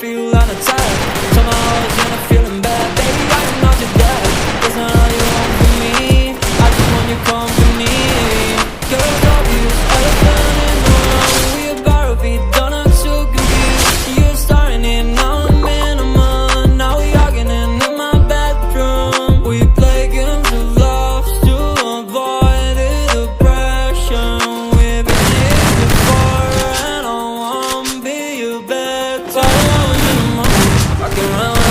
feel unattached. Somehow I was in a feeling bad. Baby, I am not your dad. That's not all you want from me. I just want your company. Girl, love you, elephant in the room. We about to be done, I'm so confused. You're starting it, now I'm in a month. Now we arguing in my bedroom. We play games of love to avoid the depression. We've been here before and I won't be your bed. So I was in the mood, rockin' around